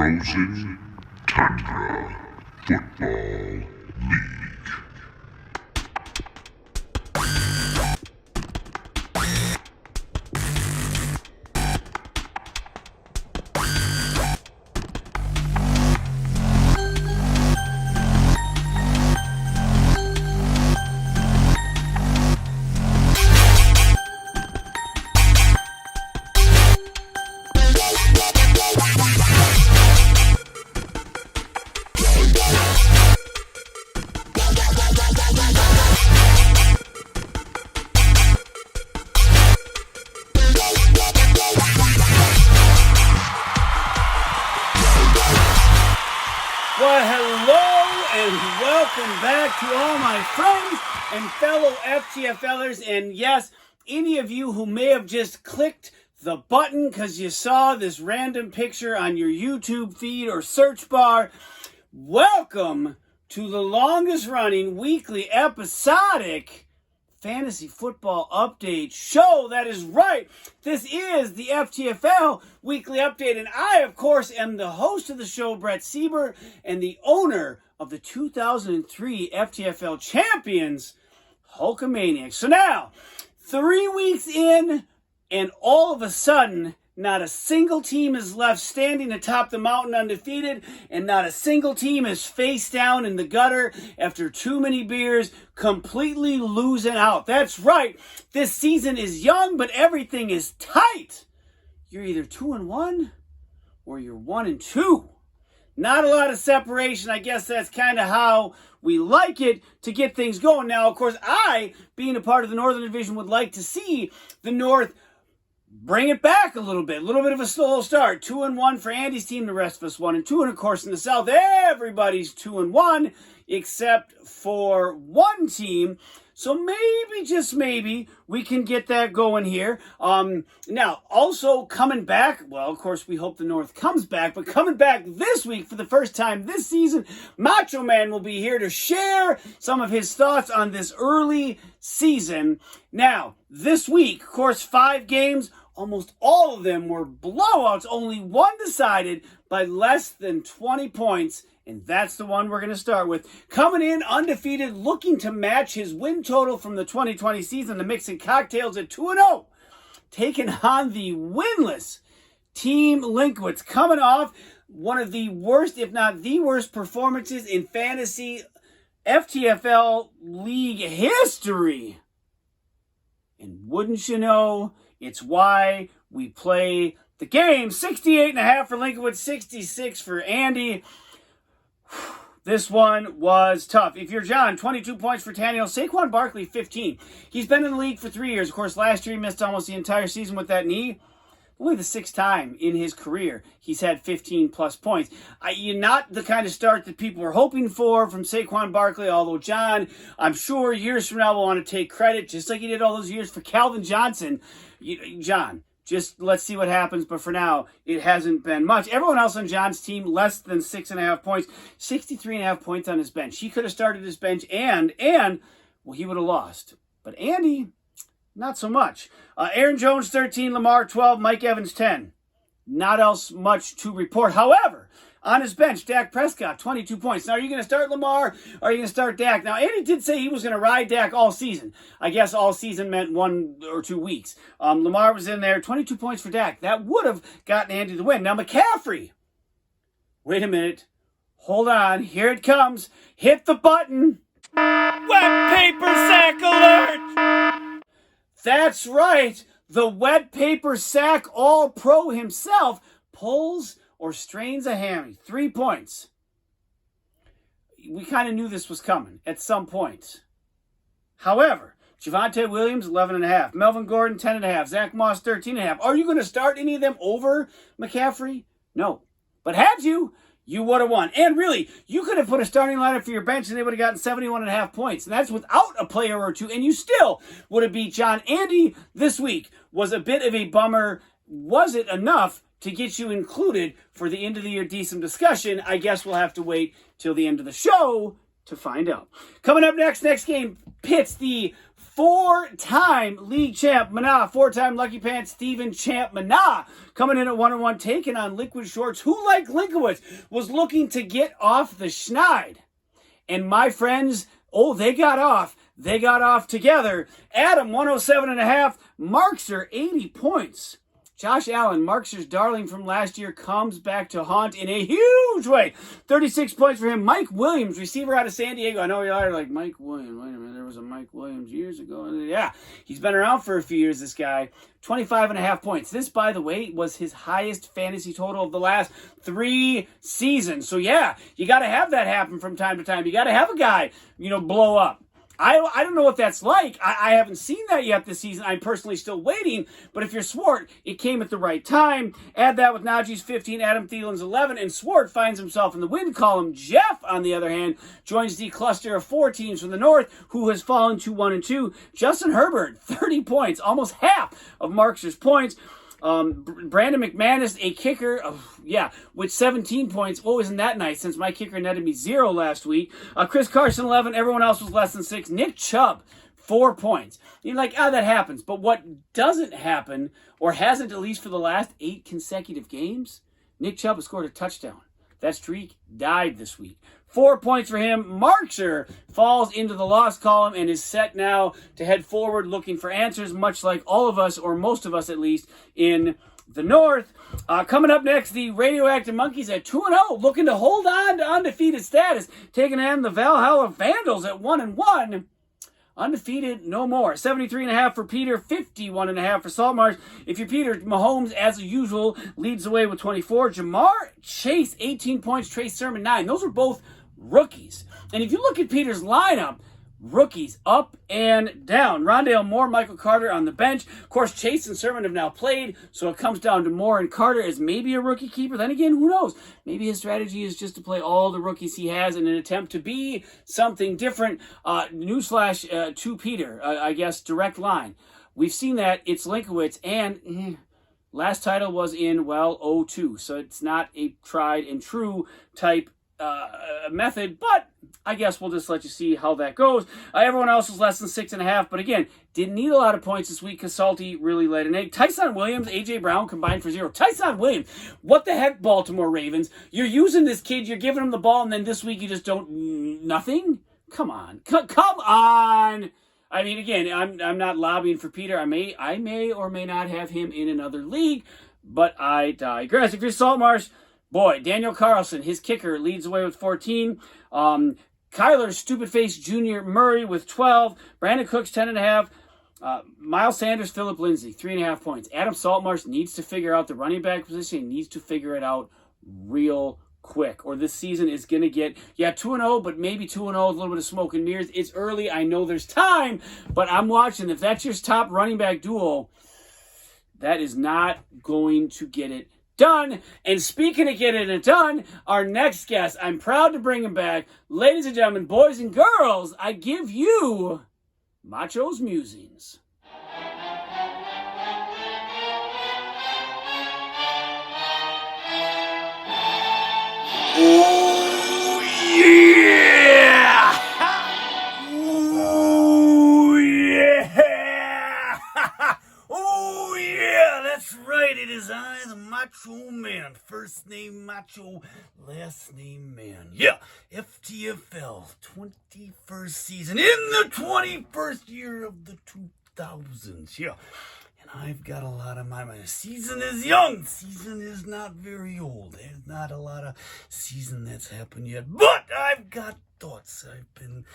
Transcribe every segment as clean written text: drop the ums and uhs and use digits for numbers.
Frozen Tundra Football League. Well, hello and welcome back to all my friends and fellow FTFLers. And yes, any of you who may have just clicked the button because you saw this random picture on your YouTube feed or search bar, welcome to the longest running weekly episodic fantasy football update show. That is right. This is the FTFL weekly update, and I, of course, am the host of the show, Brett Sieber, and the owner of the 2003 FTFL champions, Hulkamaniacs. So now, 3 weeks in, and all of a sudden, not a single team is left standing atop the mountain undefeated, and not a single team is face down in the gutter after too many beers, completely losing out. That's right. This season is young, but everything is tight. You're either 2-1 or you're 1-2. Not a lot of separation. I guess that's kind of how we like it to get things going. Now, of course, I, being a part of the Northern Division, would like to see the North bring it back a little bit of a slow start. 2-1 for Andy's team, the rest of us 1-2. And of course, in the South, everybody's 2-1 except for one team. So maybe, just maybe, we can get that going here. Now, also coming back, well, of course, we hope the North comes back, but coming back this week for the first time this season, Macho Man will be here to share some of his thoughts on this early season. Now, this week, of course, 5 games, almost all of them were blowouts. Only one decided by less than 20 points. And that's the one we're going to start with. Coming in undefeated, looking to match his win total from the 2020 season, the Mixing Cocktails at 2-0. Taking on the winless Team Linkwitz. Coming off one of the worst, if not the worst, performances in fantasy FTFL league history. And wouldn't you know, it's why we play the game. 68.5 for Linkwitz, 66 for Andy. This one was tough. If you're John, 22 points for Tannehill. Saquon Barkley, 15. He's been in the league for 3 years. Of course, last year he missed almost the entire season with that knee. Only the 6th time in his career he's had 15-plus points. You're not the kind of start that people were hoping for from Saquon Barkley, although John, I'm sure years from now will want to take credit, just like he did all those years for Calvin Johnson. John, just let's see what happens. But for now, it hasn't been much. Everyone else on John's team, less than 6.5 points. 63.5 points on his bench. He could have started his bench and well, he would have lost. But Andy, not so much. Aaron Jones, 13. Lamar, 12. Mike Evans, 10. Not else much to report. However, on his bench, Dak Prescott, 22 points. Now, are you going to start Lamar or are you going to start Dak? Now, Andy did say he was going to ride Dak all season. I guess all season meant 1 or 2 weeks. Lamar was in there, 22 points for Dak. That would have gotten Andy the win. Now, McCaffrey. Wait a minute. Hold on. Here it comes. Hit the button. Wet paper sack alert! That's right. The wet paper sack all-pro himself pulls or strains a hammy. 3 points. We kind of knew this was coming at some point. However, Javonte Williams, 11.5. Melvin Gordon, 10.5. Zach Moss, 13.5. Are you going to start any of them over McCaffrey? No. But had you would have won. And really, you could have put a starting lineup for your bench and they would have gotten 71.5 points. And that's without a player or two. And you still would have beat John. Andy this week was a bit of a bummer. Was it enough to get you included for the end of the year decent discussion? I guess we'll have to wait till the end of the show to find out. Coming up next game pits the four-time league champ Mana, four-time Lucky Pants Steven Champ Mana, coming in at 1-1, taking on Liquid Shorts, who, like Linkowitz, was looking to get off the schneid. And my friends, they got off. They got off together. Adam, 107.5. Markser, 80 points. Josh Allen, Markser's darling from last year, comes back to haunt in a huge way. 36 points for him. Mike Williams, receiver out of San Diego. I know you're like, Mike Williams. Wait a minute, there was a Mike Williams years ago. Yeah, he's been around for a few years, this guy. 25.5 points. This, by the way, was his highest fantasy total of the last 3 seasons. So, yeah, you got to have that happen from time to time. You got to have a guy, blow up. I don't know what that's like. I haven't seen that yet this season. I'm personally still waiting. But if you're Swart, it came at the right time. Add that with Najee's 15, Adam Thielen's 11, and Swart finds himself in the win column. Jeff, on the other hand, joins the cluster of 4 teams from the north who has fallen to 1-2. Justin Herbert, 30 points, almost half of Markser's points. Brandon McManus, a kicker, with 17 points. Oh, isn't that nice, since my kicker netted me 0 last week. Chris Carson, 11. Everyone else was less than 6. Nick Chubb, 4 points. You're like, that happens. But what doesn't happen, or hasn't at least for the last 8 consecutive games, Nick Chubb has scored a touchdown. That streak died this week. 4 points for him. Markser falls into the loss column and is set now to head forward looking for answers, much like all of us, or most of us at least, in the north. Coming up next, the Radioactive Monkeys at 2-0, looking to hold on to undefeated status, taking on the Valhalla Vandals at 1-1. Undefeated, no more. 73.5 for Peter, 51.5 for Saltmarsh. If you're Peter, Mahomes, as usual, leads the way with 24. Jamar Chase, 18 points. Trey Sermon, 9. Those are both rookies. And if you look at Peter's lineup, rookies up and down. Rondale Moore, Michael Carter on the bench. Of course, Chase and Sermon have now played, so it comes down to Moore and Carter as maybe a rookie keeper. Then again, who knows? Maybe his strategy is just to play all the rookies he has in an attempt to be something different. Newsflash to Peter, I guess, direct line. We've seen that. It's Linkowitz, and last title was in, 02. So it's not a tried and true type method, but I guess we'll just let you see how that goes. Everyone else was less than 6.5, but again, didn't need a lot of points this week because Salty really laid an egg. Tyson Williams, A.J. Brown combined for 0. Tyson Williams, what the heck, Baltimore Ravens? You're using this kid, you're giving him the ball, and then this week you just don't, nothing? Come on. Come on! I mean, again, I'm not lobbying for Peter. I may or may not have him in another league, but I digress. If you're Saltmarsh, boy, Daniel Carlson, his kicker, leads the way with 14. Kyler Stupid Face Jr. Murray with 12. Brandon Cooks, 10.5. Miles Sanders, Phillip Lindsay, 3.5 points. Adam Saltmarsh needs to figure out the running back position. He needs to figure it out real quick, or this season is going to get, 2-0, but maybe 2-0, a little bit of smoke and mirrors. It's early. I know there's time, but I'm watching. If that's your top running back duo, that is not going to get it done. And speaking of getting it done, our next guest, I'm proud to bring him back. Ladies and gentlemen, boys and girls, I give you Macho's Musings. Oh, yeah! Oh, yeah! Oh, yeah! That's right. It is I, the Macho Man. First name Macho, last name Man. Yeah, FTFL, 21st season, in the 21st year of the 2000s. Yeah. I've got a lot on my mind. Season is young. Season is not very old. There's not a lot of season that's happened yet. But I've got thoughts. I've been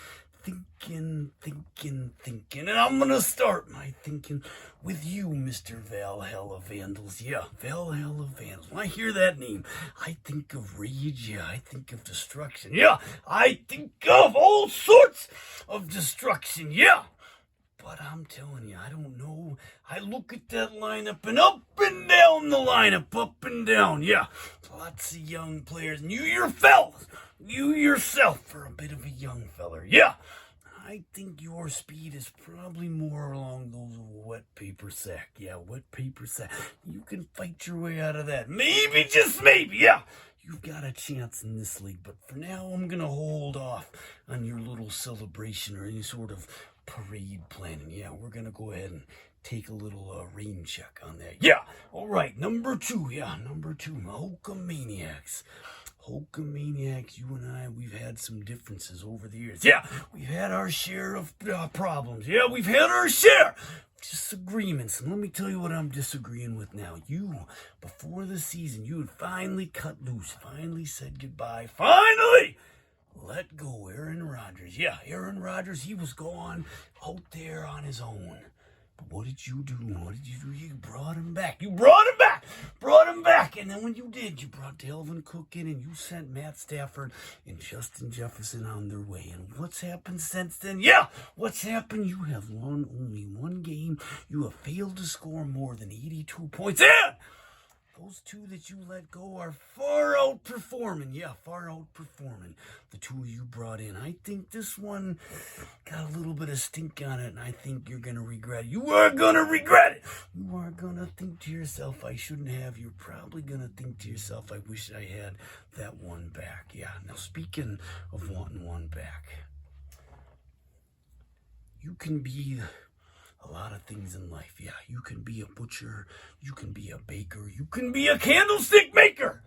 thinking. And I'm going to start my thinking with you, Mr. Valhalla Vandals. Yeah, Valhalla Vandals. When I hear that name, I think of rage. Yeah, I think of destruction. Yeah, I think of all sorts of destruction. Yeah. But I'm telling you, I don't know. I look at that lineup and up and down the lineup, up and down. Yeah, lots of young players. And you yourself are a bit of a young feller. Yeah, I think your speed is probably more along those wet paper sack. Yeah, wet paper sack. You can fight your way out of that. Maybe, just maybe, yeah. You've got a chance in this league, but for now, I'm going to hold off on your little celebration or any sort of parade planning. Yeah, we're going to go ahead and take a little rain check on that. Yeah, all right, number 2. Yeah, number 2, Hulkamaniacs. Hulkamaniacs, you and I, we've had some differences over the years. Yeah, we've had our share of problems. Yeah, we've had our share disagreements. And let me tell you what I'm disagreeing with now. You, before the season, you had finally cut loose, finally said goodbye, finally let go Aaron Rodgers. Yeah, Aaron Rodgers, he was gone out there on his own. But what did you do? What did you do? You brought him back. You brought him back. Brought him back. And then when you did, you brought Dalvin Cook in and you sent Matt Stafford and Justin Jefferson on their way. And what's happened since then? Yeah, what's happened? You have won only one game. You have failed to score more than 82 points. And those 2 that you let go are far outperforming. Yeah, far outperforming the 2 you brought in. I think this one got a little bit of stink on it, and I think you're going to regret it. You are going to regret it. You are going to think to yourself, I shouldn't have. You're probably going to think to yourself, I wish I had that one back. Yeah, now speaking of wanting one back, you can be a lot of things in life. Yeah, you can be a butcher, you can be a baker, you can be a candlestick maker.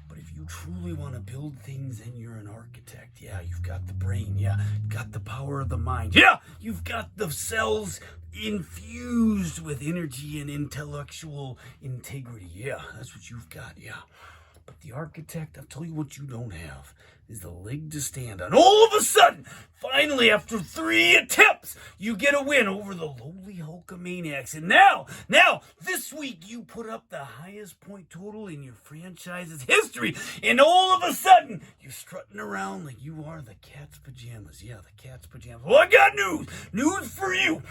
But if you truly want to build things and you're an architect, yeah, you've got the brain, yeah, you've got the power of the mind, yeah, you've got the cells infused with energy and intellectual integrity, yeah, that's what you've got, yeah. But the architect, I'll tell you what you don't have, is the leg to stand on. All of a sudden, finally, after 3 attempts, you get a win over the lowly Hulkamaniacs. And now, this week, you put up the highest point total in your franchise's history. And all of a sudden, you're strutting around like you are the cat's pajamas. Yeah, the cat's pajamas. Well, I got news. News for you.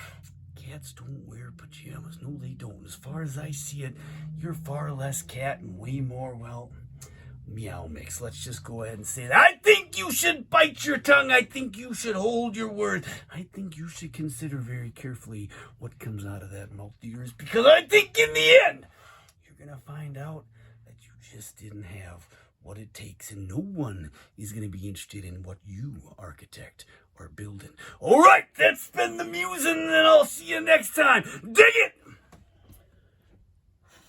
Cats don't wear pajamas. No, they don't. As far as I see it, you're far less cat and way more, well, meow mix. Let's just go ahead and say that. I think you should bite your tongue. I think you should hold your word. I think you should consider very carefully what comes out of that mouth of yours, because I think in the end, you're going to find out that you just didn't have what it takes, and no one is going to be interested in what you, architect, are building. All right, that's been the musing, and I'll see you next time. Dig it!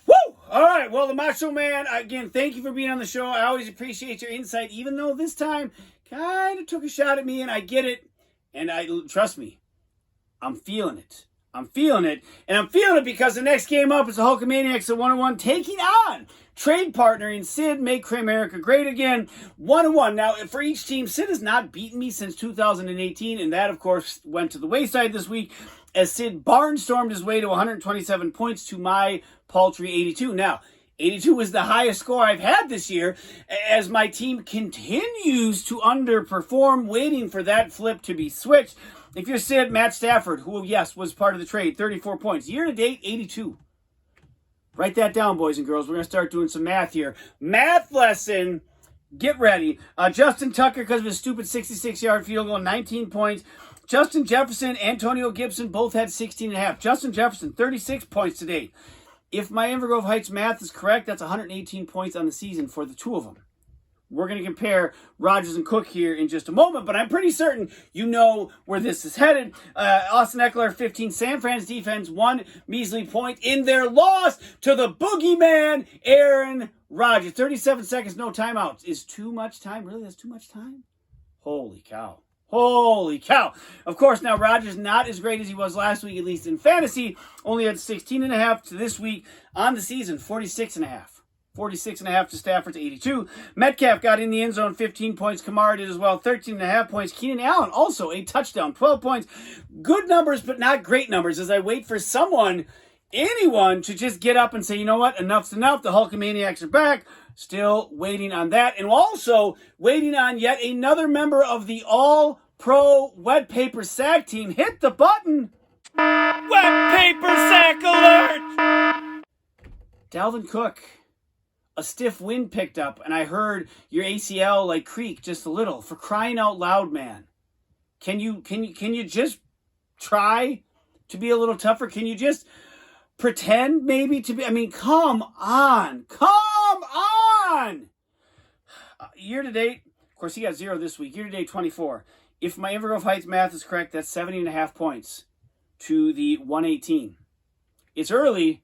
Woo! All right, well, the Macho Man, again, thank you for being on the show. I always appreciate your insight, even though this time kind of took a shot at me, and I get it, and trust me, I'm feeling it. I'm feeling it, and I'm feeling it because the next game up is the Hulkamaniacs at 1-1 taking on trade partner in Sid, Make America Great Again, 1-1. Now, for each team, Sid has not beaten me since 2018, and that, of course, went to the wayside this week as Sid barnstormed his way to 127 points to my paltry 82. Now, 82 is the highest score I've had this year as my team continues to underperform, waiting for that flip to be switched. If you're Sid, Matt Stafford, who, yes, was part of the trade, 34 points. Year to date, 82. Write that down, boys and girls. We're going to start doing some math here. Math lesson. Get ready. Justin Tucker, because of his stupid 66-yard field goal, 19 points. Justin Jefferson, Antonio Gibson, both had 16.5. Justin Jefferson, 36 points today. If my Invergrove Heights math is correct, that's 118 points on the season for the two of them. We're going to compare Rodgers and Cook here in just a moment, but I'm pretty certain you know where this is headed. Austin Eckler, 15. San Fran's defense, 1 measly point in their loss to the boogeyman, Aaron Rodgers. 37 seconds, no timeouts. Is too much time? Really? That's too much time? Holy cow. Holy cow. Of course, now Rodgers not as great as he was last week, at least in fantasy. Only had 16.5 to this week. On the season, 46.5. 46.5 to Stafford's 82. Metcalf got in the end zone, 15 points. Kamara did as well, 13.5 points. Keenan Allen also a touchdown, 12 points. Good numbers, but not great numbers as I wait for anyone to just get up and say, you know what, enough's enough. The Hulkamaniacs are back. Still waiting on that. And also waiting on yet another member of the All-Pro Wet Paper Sack team. Hit the button. Wet Paper Sack alert! Dalvin Cook. A stiff wind picked up, and I heard your ACL creak just a little. For crying out loud, man. Can you just try to be a little tougher? Can you just pretend maybe to be? I mean, come on. Year to date, of course, he got 0 this week. Year to date, 24. if my Invergrove Heights math is correct, that's 70.5 points to the 118. It's early,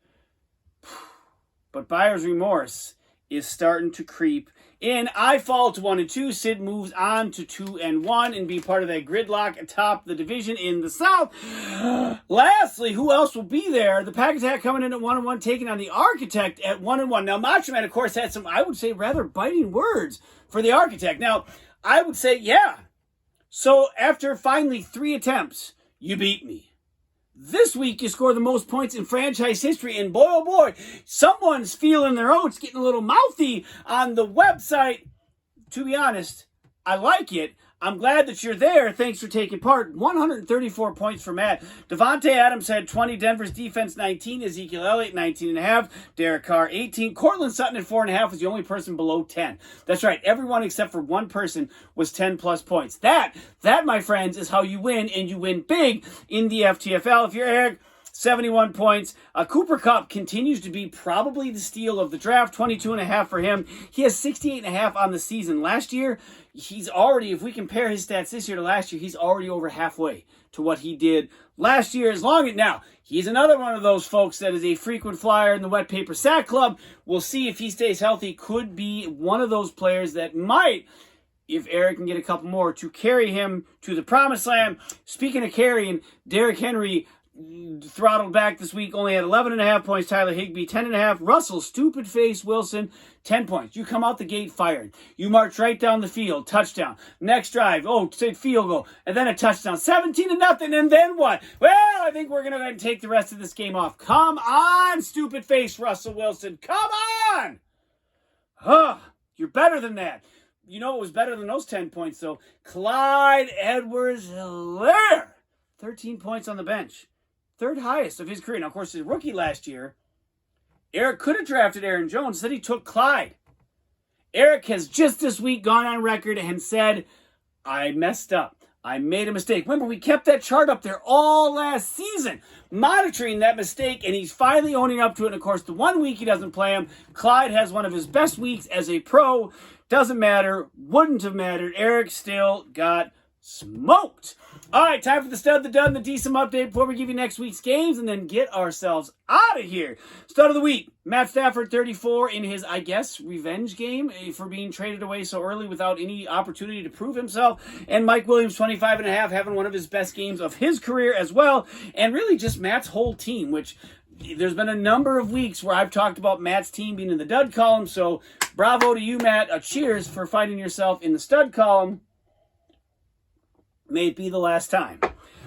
but buyer's remorse is starting to creep in. I fall to 1-2. Sid moves on to 2-1 and be part of that gridlock atop the division in the South. Lastly, who else will be there? The Pack Attack coming in at 1-1, taking on the Architect at 1-1. Now, Macho Man, of course, had some, I would say, rather biting words for the Architect. Now, I would say, yeah. So after finally 3 attempts, you beat me. This week, you scored the most points in franchise history, and boy, oh boy, someone's feeling their oats, getting a little mouthy on the website. To be honest, I like it. I'm glad that you're there. Thanks for taking part. 134 points for Matt. Devontae Adams had 20. Denver's defense 19. Ezekiel Elliott 19.5. Derek Carr 18. Cortland Sutton at 4.5 was the only person below 10. That's right. Everyone except for one person was 10 plus points. That, my friends, is how you win, and you win big in the FTFL. If you're Eric, 71 points. Cooper Kupp continues to be probably the steal of the draft. 22.5 for him. He has 68.5 on the season. Last year, he's already, if we compare his stats this year to last year, he's already over halfway to what he did last year. Now, he's another one of those folks that is a frequent flyer in the Wet Paper Sack Club. We'll see if he stays healthy. Could be one of those players that might, if Eric can get a couple more, to carry him to the promised land. Speaking of carrying, Derrick Henry throttled back this week, only had 11.5 points. Tyler Higbee, 10.5. Russell, stupid face Wilson, 10 points. You come out the gate fired. You march right down the field, touchdown. Next drive, say field goal, and then a touchdown. 17-0, and then what? Well, I think we're going to go ahead and take the rest of this game off. Come on, stupid face Russell Wilson. Come on! You're better than that. You know what was better than those 10 points, though? Clyde Edwards-Helaire. 13 points on the bench. Third highest of his career. Now, of course, his rookie last year, Eric could have drafted Aaron Jones. Said he took Clyde. Eric has just this week gone on record and said, I messed up. I made a mistake. Remember, we kept that chart up there all last season, monitoring that mistake, and he's finally owning up to it. And, of course, the 1 week he doesn't play him, Clyde has one of his best weeks as a pro. Doesn't matter. Wouldn't have mattered. Eric still got smoked. All right, time for the stud, the dud, and the decent update before we give you next week's games and then get ourselves out of here. Stud of the week, Matt Stafford, 34 in his, I guess, revenge game for being traded away so early without any opportunity to prove himself. And Mike Williams, 25.5, having one of his best games of his career as well. And really just Matt's whole team, which there's been a number of weeks where I've talked about Matt's team being in the dud column. So bravo to you, Matt. Cheers for finding yourself in the stud column. May it be the last time.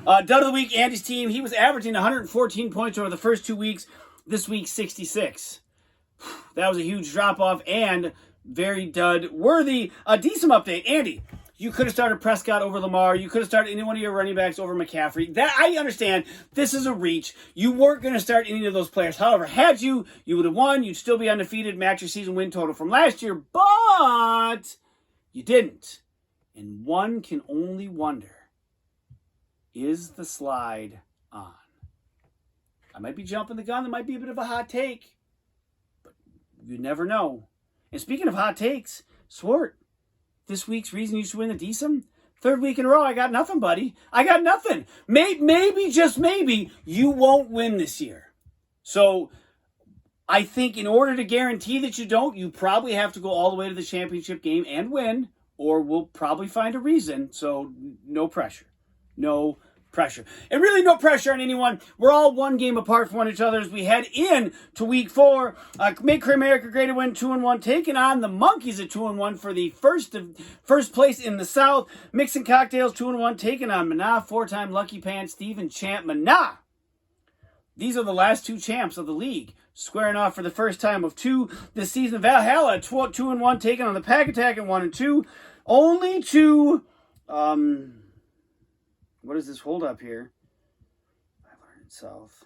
Dud of the week, Andy's team. He was averaging 114 points over the first 2 weeks. This week, 66. That was a huge drop-off and very dud-worthy. A decent update. Andy, you could have started Prescott over Lamar. You could have started any one of your running backs over McCaffrey. That I understand. This is a reach. You weren't going to start any of those players. However, had you would have won. You'd still be undefeated. Match your season win total from last year. But you didn't. And one can only wonder, is the slide on? I might be jumping the gun. There might be a bit of a hot take. But you never know. And speaking of hot takes, Swart, this week's reason you should win the DSM? 3rd week in a row, I got nothing, buddy. I got nothing. Maybe, just maybe, you won't win this year. So I think in order to guarantee that you don't, you probably have to go all the way to the championship game and win. Or we'll probably find a reason, so no pressure. No pressure. And really no pressure on anyone. We're all one game apart from each other as we head in to week 4. Make America Great to win 2-1, taking on the Monkeys at 2-1 for the first place in the South. Mixing Cocktails 2-1, taking on Mana, 4-time Lucky Pants, Steven Champ Mana. These are the last 2 champs of the league, squaring off for the first time of 2 this season. Valhalla 2-1, taking on the Pack Attack at 1-2. Only to, what is this hold up here? 500 South.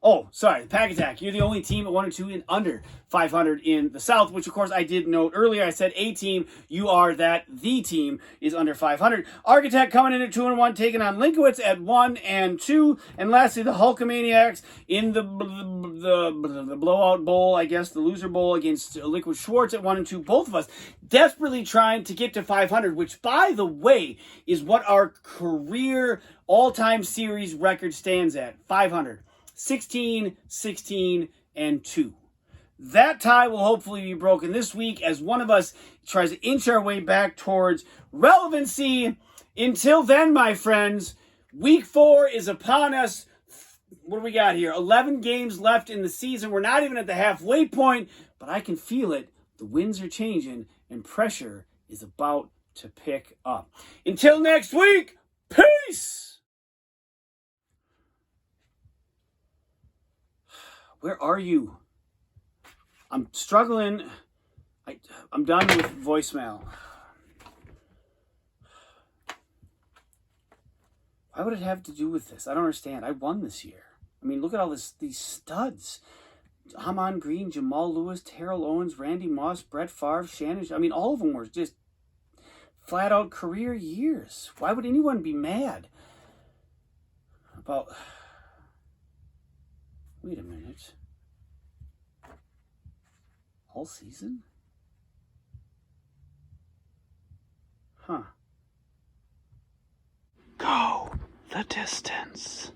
Oh, sorry, the Pack Attack. You're the only team at 1 and 2 in under 500 in the South, which of course I did note earlier. I said a team. You are that. The team is under 500. Architect coming in at 2 and 1, taking on Linkowitz at 1 and 2, and lastly the Hulkamaniacs in the blowout bowl, I guess the loser bowl against Liquid Schwartz at 1 and 2. Both of us desperately trying to get to 500, which by the way is what our career all-time series record stands at. 500. 16, 16, and 2. That tie will hopefully be broken this week as one of us tries to inch our way back towards relevancy. Until then, my friends, week 4 is upon us. What do we got here? 11 games left in the season. We're not even at the halfway point, but I can feel it. The winds are changing and pressure is about to pick up. Until next week, peace! Where are you? I'm struggling. I'm done with voicemail. Why would it have to do with this? I don't understand. I won this year. I mean, look at all these studs. Amon Green, Jamal Lewis, Terrell Owens, Randy Moss, Brett Favre, Shannon. I mean, all of them were just flat out career years. Why would anyone be mad about... Wait a minute. All season? Huh. Go the distance.